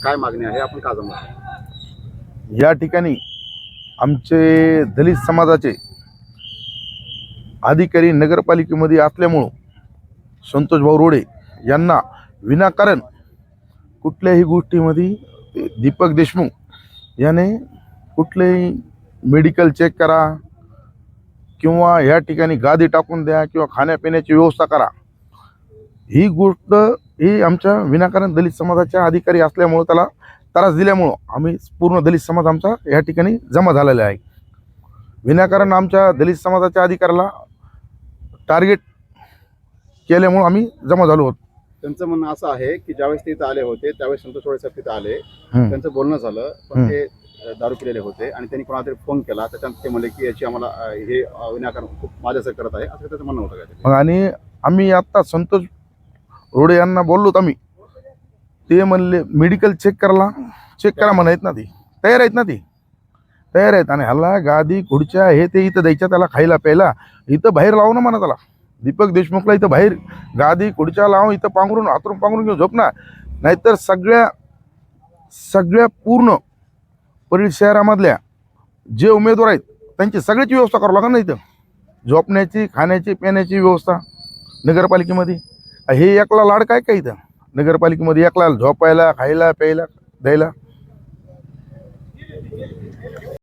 काय मागणी आहे आपण का जमलो? या ठिकाणी आमचे दलित समाजाचे अधिकारी नगरपालिकेमध्ये असल्यामुळं संतोष भाऊ रोडे यांना विनाकारण कुठल्याही गोष्टीमध्ये दीपक देशमुख याने कुठलेही मेडिकल चेक करा किंवा या ठिकाणी गादी टाकून द्या किंवा खाण्यापिण्याची व्यवस्था करा, ही गोष्ट ही आमच्या विनाकारण दलित समाजाच्या अधिकारी असल्यामुळं त्याला त्रास दिल्यामुळं आम्ही पूर्ण दलित समाज आमचा या ठिकाणी जमा झालेला आहे. विनाकारण आमच्या दलित समाजाच्या अधिकाऱ्याला टार्गेट केल्यामुळं आम्ही जमा झालो आहोत. त्यांचं म्हणणं असं आहे की ज्यावेळेस ते इथं आले होते त्यावेळेस संतोष रोडे साहेब तिथं आले, त्यांचं बोलणं झालं, पण ते दारू पिलेले होते आणि त्यांनी कोणाला तरी फोन केला, त्याच्यानंतर ते म्हणले की याची आम्हाला हे विनाकारण खूप माझ्यासारखं करत आहे, असं त्याचं म्हणणं होतं काय? मग आणि आम्ही आता संतोष रोडे यांना बोललो आम्ही, ते म्हणले मेडिकल चेक करा म्हणत ना, ती तयार आहेत ना, ती तयार आहेत. आणि ह्याला गादी खुर्च्या हे ते इथं द्यायच्या, त्याला खायला प्यायला इथं बाहेर लावू ना म्हणा, त्याला दीपक देशमुखला इथं बाहेर गादी खुर्च्या लावून इथं पांघरून हातरून पांघरून घेऊन झोपणार, नाहीतर सगळ्या पूर्ण परळी शहरामधल्या जे उमेदवार आहेत त्यांची सगळ्याची व्यवस्था करावं लागेल ना, इथं झोपण्याची खाण्याची पिण्याची व्यवस्था नगरपालिकेमध्ये. हे एकला लाड काय इथं नगरपालिकेमध्ये एकला झोपायला खायला प्यायला द्यायला.